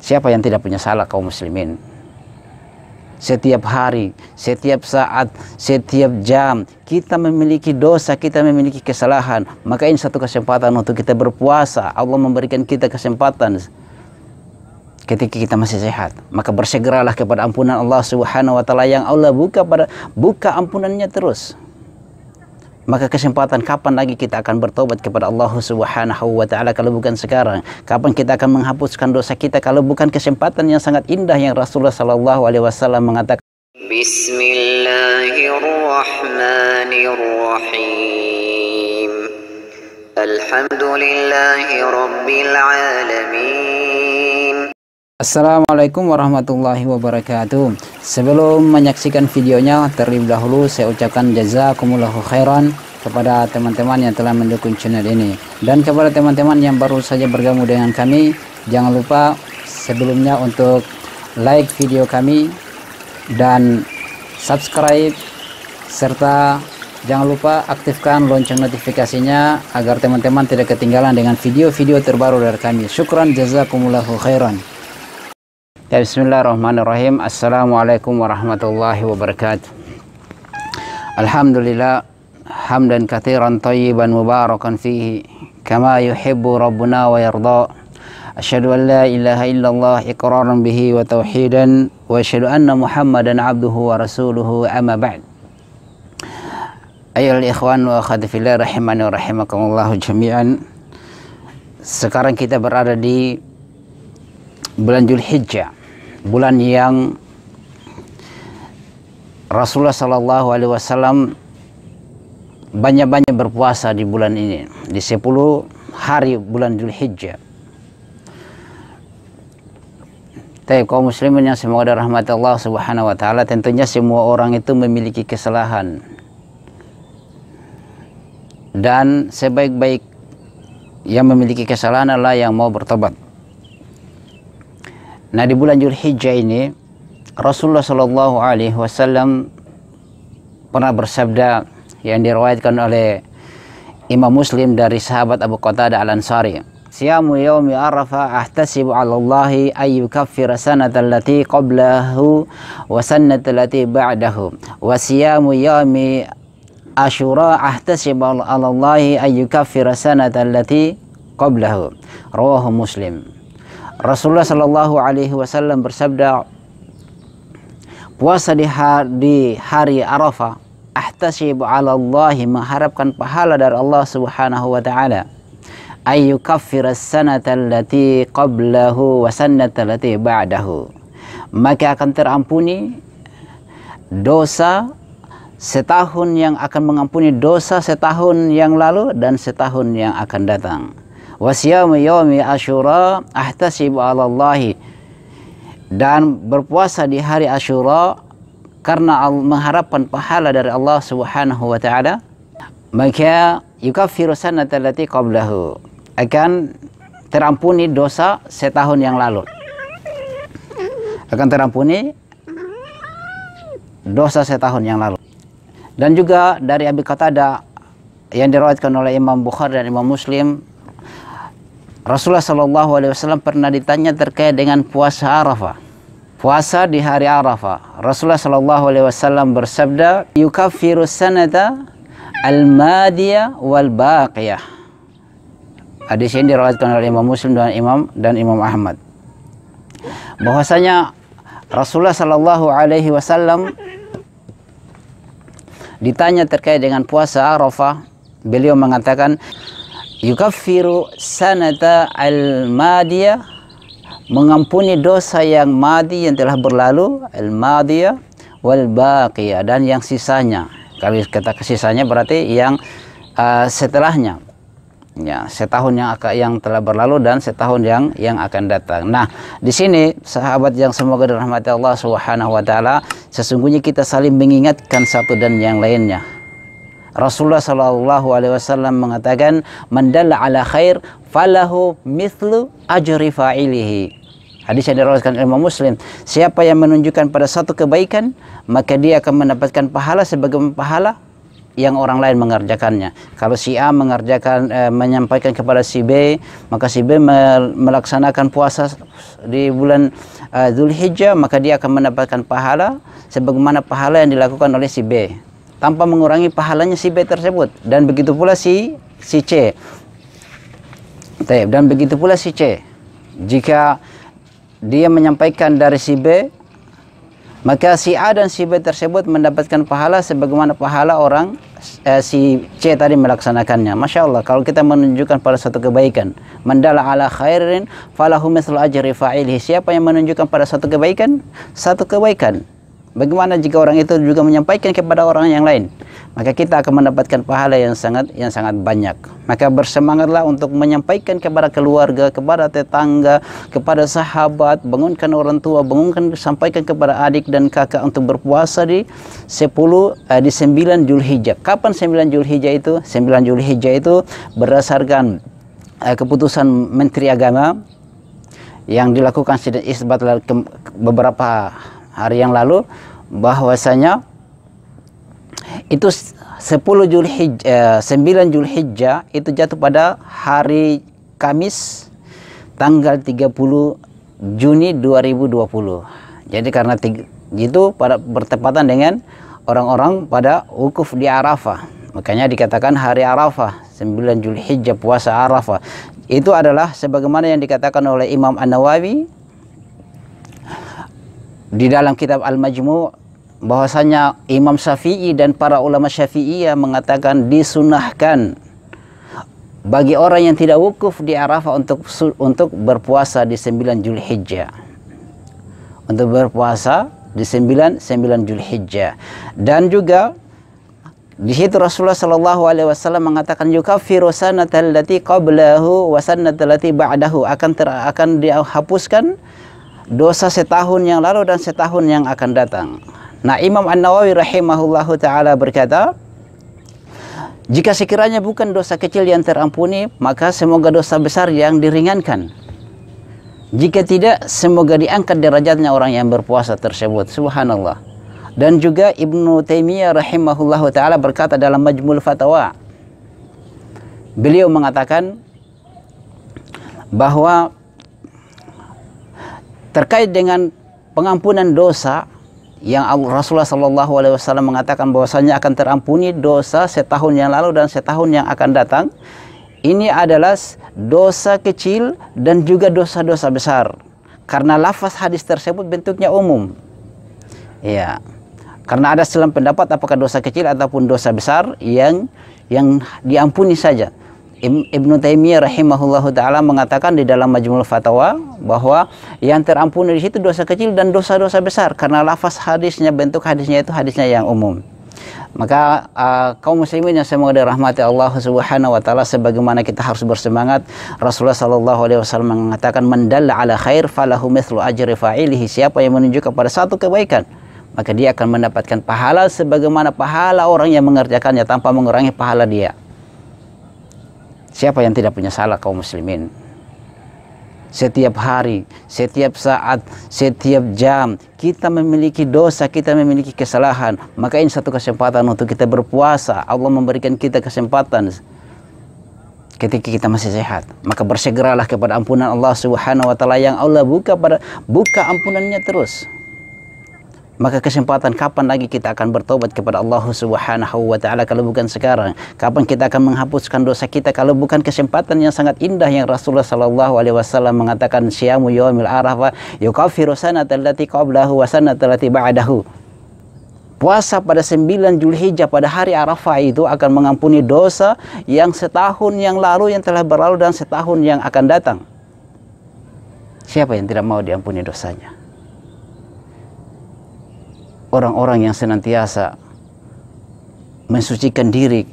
Siapa yang tidak punya salah kaum muslimin? Setiap hari, setiap saat, setiap jam kita memiliki dosa, kita memiliki kesalahan. Maka ini satu kesempatan untuk kita berpuasa. Allah memberikan kita kesempatan ketika kita masih sehat. Maka bersegeralah kepada ampunan Allah Subhanahu wa taala yang Allah buka ampunannya terus. Maka kesempatan kapan lagi kita akan bertobat kepada Allah Subhanahu wa taala kalau bukan sekarang? Kapan kita akan menghapuskan dosa kita kalau bukan kesempatan yang sangat indah yang Rasulullah sallallahu alaihi wasallam mengatakan, Bismillahirrahmanirrahim. Alhamdulillahirabbil alamin. Assalamualaikum warahmatullahi wabarakatuh. Sebelum menyaksikan videonya, terlebih dahulu saya ucapkan jazakumullahu khairan kepada teman-teman yang telah mendukung channel ini. Dan kepada teman-teman yang baru saja bergabung dengan kami, jangan lupa sebelumnya untuk like video kami dan subscribe, serta jangan lupa aktifkan lonceng notifikasinya agar teman-teman tidak ketinggalan dengan video-video terbaru dari kami. Syukran jazakumullahu khairan. Ya, bismillahirrahmanirrahim. Assalamualaikum warahmatullahi wabarakatuh. Alhamdulillah hamdan katsiran thayyiban mubarakan fihi kama yuhibbu rabbuna wa yarda. Asyhadu an la ilaha illallah iqraran bihi wa tauhidan wa asyhadu anna Muhammadan abduhu wa rasuluhu, amma ba'd. Ayyuhal ikhwan wa akhwati fillah rahimani wa rahimakumullah jami'an. Sekarang kita berada di bulan Dzulhijjah, bulan yang Rasulullah sallallahu alaihi wasallam banyak-banyak berpuasa di bulan ini, di 10 hari bulan Dzulhijjah. Kaum muslimin yang semoga dirahmati Allah Subhanahu wa taala, tentunya semua orang itu memiliki kesalahan. Dan sebaik-baik yang memiliki kesalahan adalah yang mau bertobat. Nah, di bulan Dzulhijjah ini Rasulullah Shallallahu Alaihi Wasallam pernah bersabda yang diriwayatkan oleh Imam Muslim dari sahabat Abu Qatadah Al-Ansari, "Siyamu yaumi Arafah ahtasibu 'ala Allahi ay yukaffira sanata allati qablahu wa sanata allati ba'dahu wa siyamu yaumi Asyura ahtasibu 'ala Allahi ay yukaffira sanata allati qablahu." Rawahu Muslim. Rasulullah Shallallahu Alaihi Wasallam bersabda, puasa di hari Arafah, ahtasibu 'ala Allahi, mengharapkan pahala dari Allah Subhanahu wa taala, ayyukaffira as-sanata allati qablahu wa sanata allati ba'dahu, maka akan terampuni dosa setahun, yang akan mengampuni dosa setahun yang lalu dan setahun yang akan datang. Wasiyamu yaumi Asyura ahtasibu 'ala Allahi, dan berpuasa di hari Asyura karena mengharapkan pahala dari Allah Subhanahu wa taala, maka yukaffiru sanata allati qablahu, akan terampuni dosa setahun yang lalu. Akan terampuni dosa setahun yang lalu. Dan juga dari Abi Qatadah yang diriwayatkan oleh Imam Bukhari dan Imam Muslim, Rasulullah Shallallahu Alaihi Wasallam pernah ditanya terkait dengan puasa Arafah, puasa di hari Arafah. Rasulullah Shallallahu Alaihi Wasallam bersabda, "Yukaffiru sanata al-madiyah wal baqiyah." Hadis ini diriwayatkan oleh Imam Muslim dan Imam Ahmad. Bahwasanya Rasulullah Shallallahu Alaihi Wasallam ditanya terkait dengan puasa Arafah, beliau mengatakan, yukaffiru sanata al-madiyah, mengampuni dosa yang madi, yang telah berlalu, al-madiyah wal baqiyah, dan yang sisanya. Kalau kata sisanya berarti yang setelahnya, ya, setahun yang telah berlalu dan setahun yang akan datang. Nah, di sini sahabat yang semoga dirahmati Allah Subhanahu wa taala, sesungguhnya kita saling mengingatkan satu dan yang lainnya. Rasulullah Shallallahu Alaihi Wasallam mengatakan, "Man dalla ala khair falahu mithlu ajri fa'ilihi." Hadis yang diriwayatkan Imam Muslim. Siapa yang menunjukkan pada satu kebaikan, maka dia akan mendapatkan pahala sebagai pahala yang orang lain mengerjakannya. Kalau si A menyampaikan kepada si B, maka si B melaksanakan puasa di bulan Dzulhijjah, maka dia akan mendapatkan pahala sebagaimana pahala yang dilakukan oleh si B, tanpa mengurangi pahalanya si B tersebut. Dan begitu pula si C. Dan begitu pula si C. Jika dia menyampaikan dari si B, maka si A dan si B tersebut mendapatkan pahala sebagaimana pahala orang si C tadi melaksanakannya. Masya Allah, kalau kita menunjukkan pada satu kebaikan, mandala ala khairin falahu mithlu ajri fa'ilihi. Siapa yang menunjukkan pada satu kebaikan, bagaimana jika orang itu juga menyampaikan kepada orang yang lain, maka kita akan mendapatkan pahala yang sangat banyak. Maka bersemangatlah untuk menyampaikan kepada keluarga, kepada tetangga, kepada sahabat, bangunkan orang tua, sampaikan kepada adik dan kakak untuk berpuasa di 9 Dzulhijjah. Kapan 9 Dzulhijjah itu? 9 Dzulhijjah itu berdasarkan keputusan Menteri Agama yang dilakukan sidang isbat beberapa hari yang lalu, bahwasanya itu 9 Dzulhijjah itu jatuh pada hari Kamis tanggal 30 Juni 2020. Jadi karena itu bertepatan dengan orang-orang pada wukuf di Arafah, makanya dikatakan hari Arafah, 9 Dzulhijjah, puasa Arafah. Itu adalah sebagaimana yang dikatakan oleh Imam An-Nawawi di dalam kitab Al-Majmu', bahwasanya Imam Syafi'i dan para ulama Syafi'iyah mengatakan disunahkan bagi orang yang tidak wukuf di Arafah untuk berpuasa di 9 Dzulhijjah. Untuk berpuasa di 9 Dzulhijjah. Dan juga di situ Rasulullah sallallahu alaihi wasallam mengatakan yukaffiru sanatal lati qablahu wa sanatal lati ba'dahu, akan dihapuskan dosa setahun yang lalu dan setahun yang akan datang. Nah, Imam An-Nawawi rahimahullahu ta'ala berkata, jika sekiranya bukan dosa kecil yang terampuni, maka semoga dosa besar yang diringankan. Jika tidak, semoga diangkat derajatnya orang yang berpuasa tersebut. Subhanallah. Dan juga Ibnu Taimiyah rahimahullahu ta'ala berkata dalam Majmu'ul Fatawa, beliau mengatakan bahwa terkait dengan pengampunan dosa yang Rasulullah sallallahu alaihi wasallam mengatakan bahwasanya akan terampuni dosa setahun yang lalu dan setahun yang akan datang, ini adalah dosa kecil dan juga dosa-dosa besar, karena lafaz hadis tersebut bentuknya umum. Ya, karena ada selang pendapat apakah dosa kecil ataupun dosa besar yang diampuni saja. Ibnu Taimiyah rahimahullahu ta'ala mengatakan di dalam Majmu'ul Fatawa bahwa yang terampuni di situ dosa kecil dan dosa-dosa besar, karena lafaz hadisnya, bentuk hadisnya itu hadisnya yang umum. Maka kaum muslimin yang semoga dirahmati Allah Subhanahu wa taala, sebagaimana kita harus bersemangat. Rasulullah sallallahu alaihi wasallam mengatakan man dalla ala khair falahu mithlu ajri fa'ilihi. Siapa yang menunjukkan pada satu kebaikan, maka dia akan mendapatkan pahala sebagaimana pahala orang yang mengerjakannya tanpa mengurangi pahala dia. Siapa yang tidak punya salah kaum muslimin? Setiap hari, setiap saat, setiap jam kita memiliki dosa, kita memiliki kesalahan. Maka ini satu kesempatan untuk kita berpuasa. Allah memberikan kita kesempatan ketika kita masih sehat. Maka bersegeralah kepada ampunan Allah Subhanahu wa taala yang Allah buka ampunannya terus. Maka kesempatan kapan lagi kita akan bertobat kepada Allah Subhanahu wa taala kalau bukan sekarang? Kapan kita akan menghapuskan dosa kita kalau bukan kesempatan yang sangat indah yang Rasulullah sallallahu alaihi wasallam mengatakan syiamu yaumil arafah yukaffiru sanatal lati qablahu wa sanatal lati ba'dahu. Puasa pada 9 Dzulhijjah pada hari Arafah itu akan mengampuni dosa yang setahun yang lalu yang telah berlalu dan setahun yang akan datang. Siapa yang tidak mau diampuni dosanya? Orang-orang yang senantiasa mensucikan diri,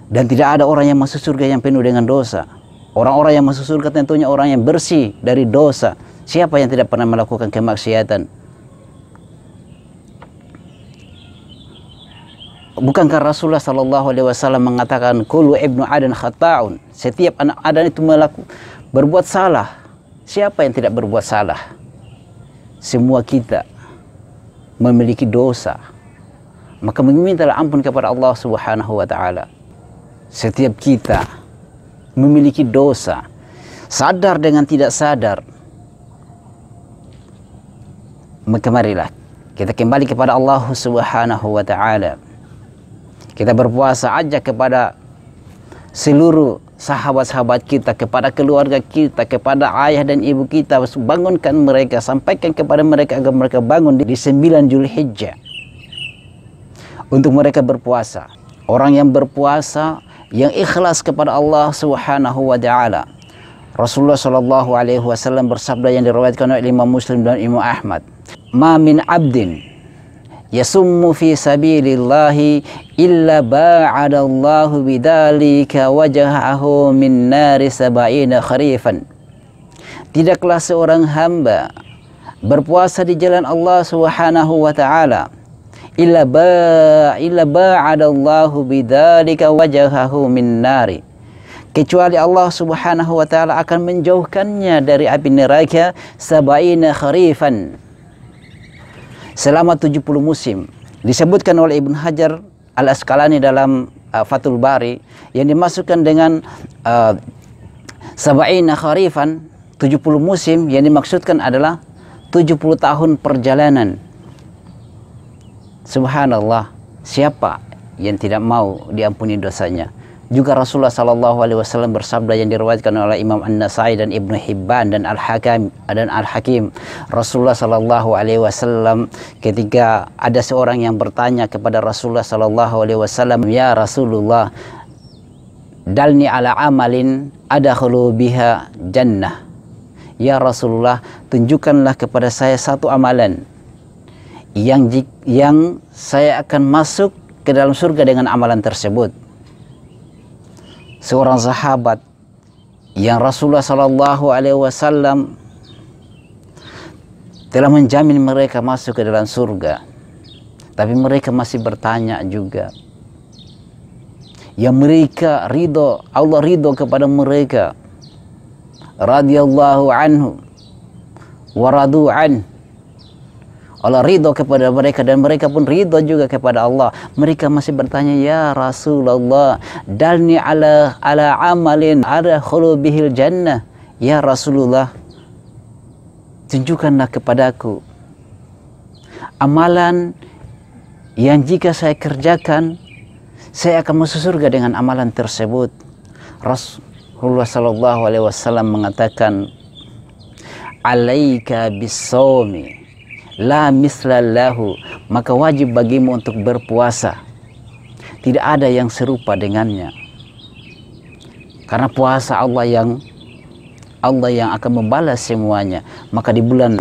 dan tidak ada orang yang masuk surga yang penuh dengan dosa. Orang-orang yang masuk surga tentunya orang yang bersih dari dosa. Siapa yang tidak pernah melakukan kemaksiatan? Bukankah Rasulullah sallallahu alaihi wasallam mengatakan kullu ibnu adan khata'un, setiap anak Adam itu berbuat salah. Siapa yang tidak berbuat salah? Semua kita memiliki dosa. maka memintalah ampun kepada Allah Subhanahu wa taala. Setiap kita memiliki dosa, sadar dengan tidak sadar. Maka marilah kita kembali kepada Allah Subhanahu wa taala. Kita berpuasa ajak kepada seluruh sahabat-sahabat kita, kepada keluarga kita, kepada ayah dan ibu kita, bangunkan mereka, sampaikan kepada mereka agar mereka bangun di 9 Zulhijjah untuk mereka berpuasa. Orang yang berpuasa yang ikhlas kepada Allah Subhanahu wa taala. Rasulullah sallallahu alaihi wasallam bersabda yang diriwayatkan oleh Imam Muslim dan Imam Ahmad, "Ma min 'abdin yasummu fi sabilillahi illa ba'adallahu bidzalika wajhahu min nari sab'ina kharifan." Tidaklah seorang hamba berpuasa di jalan Allah Subhanahu wa taala illa ba'adallahu bidzalika wajhahu min nari, kecuali Allah Subhanahu wa taala akan menjauhkannya dari api neraka sab'ina kharifan, selama 70 musim. Disebutkan oleh Ibn Hajar Al-Asqalani dalam Fathul Bari yang dimasukkan dengan sab'ina kharifan, 70 musim, yang dimaksudkan adalah 70 tahun perjalanan. Subhanallah, siapa yang tidak mau diampuni dosanya? Juga Rasulullah sallallahu alaihi wasallam bersabda yang diriwayatkan oleh Imam An-Nasai dan Ibnu Hibban dan Al-Hakim. Rasulullah sallallahu alaihi wasallam ketika ada seorang yang bertanya kepada Rasulullah sallallahu alaihi wasallam, "Ya Rasulullah, dalni ala amalin adkhulu biha jannah." Ya Rasulullah, tunjukkanlah kepada saya satu amalan yang saya akan masuk ke dalam surga dengan amalan tersebut. Seorang sahabat yang Rasulullah sallallahu alaihi wasallam telah menjamin mereka masuk ke dalam surga, tapi mereka masih bertanya juga. Yang mereka ridho, Allah ridho kepada mereka, radhiyallahu anhu wa radu an. Allah ridho kepada mereka dan mereka pun ridho juga kepada Allah. Mereka masih bertanya, "Ya Rasulullah, dalni ala amalin adkhulu bihil jannah." Ya Rasulullah, tunjukkanlah kepadaku amalan yang jika saya kerjakan saya akan masuk surga dengan amalan tersebut. Rasulullah sallallahu alaihi wasallam mengatakan, "Alaika bis-shaumi la mislallahu," maka wajib bagimu untuk berpuasa. Tidak ada yang serupa dengannya. Karena puasa Allah yang akan membalas semuanya. Maka di bulan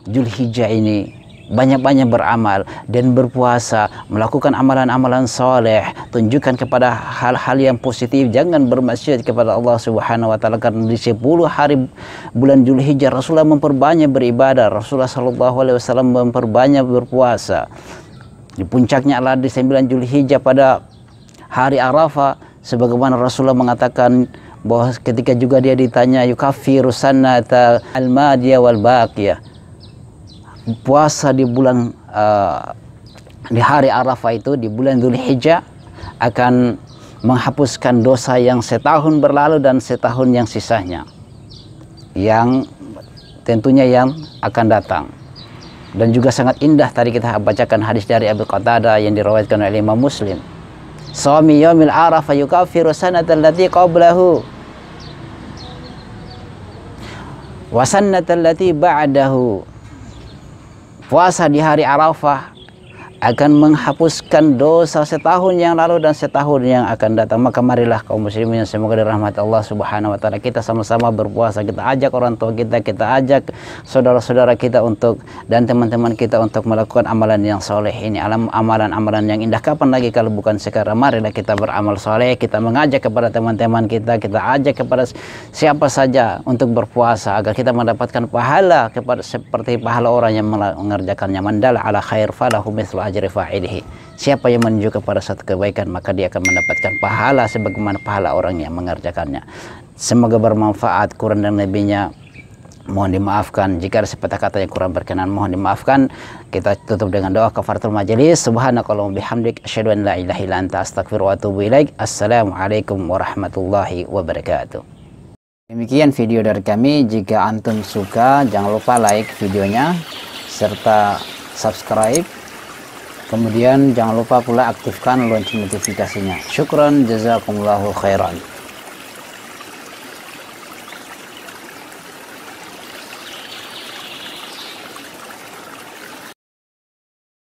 Zulhijjah ini banyak-banyak beramal dan berpuasa, melakukan amalan-amalan soleh, tunjukkan kepada hal-hal yang positif, jangan bermaksiat kepada Allah Subhanahu wa taala. Karena di 10 hari bulan Zulhijjah Rasulullah memperbanyak beribadah, Rasulullah sallallahu alaihi wasallam memperbanyak berpuasa. Di puncaknya adalah di 9 Zulhijjah pada hari Arafah, sebagaimana Rasulullah mengatakan bahwa ketika juga dia ditanya, "Yukaffiru sanata al-madiyah wal baqiyah," puasa di bulan di hari Arafah itu, di bulan Zulhijjah, akan menghapuskan dosa yang setahun berlalu dan setahun yang sisanya, yang tentunya yang akan datang. Dan juga sangat indah tadi kita bacakan hadis dari Abu Qatadah yang diriwayatkan oleh Imam Muslim, "Shaumi yaumil Arafah yukaffiru sanatal lati qablahu wa sannatal lati ba'dahu." Puasa di hari Arafah akan menghapuskan dosa setahun yang lalu dan setahun yang akan datang. Maka marilah kaum muslimin yang semoga dirahmati Allah Subhanahu wa taala, kita sama-sama berpuasa. Kita ajak orang tua kita, kita ajak saudara-saudara kita untuk dan teman-teman kita untuk melakukan amalan yang soleh ini, amalan-amalan yang indah. Kapan lagi kalau bukan sekarang? Marilah kita beramal soleh, kita mengajak kepada teman-teman kita, kita ajak kepada siapa saja untuk berpuasa agar kita mendapatkan pahala seperti pahala orang yang mengerjakannya. Mandala ala khair falahu mithlu ajri fa'ilihi. Siapa yang menunjuk kepada satu kebaikan, maka dia akan mendapatkan pahala sebagaimana pahala orang yang mengerjakannya. Semoga bermanfaat. Kurang dan lebihnya Mohon dimaafkan jika ada sepatah kata yang kurang berkenan, mohon dimaafkan. Kita tutup dengan doa kafaratul majelis. Subhanakallahumma bihamdik asyhadu an la ilaha illa anta astaghfiruka wa atubu ilaik. Assalamualaikum warahmatullahi wabarakatuh. Demikian video dari kami. Jika antum suka, jangan lupa like videonya serta subscribe. Kemudian jangan lupa pula aktifkan lonceng notifikasinya. Syukran, jazakumullahu khairan.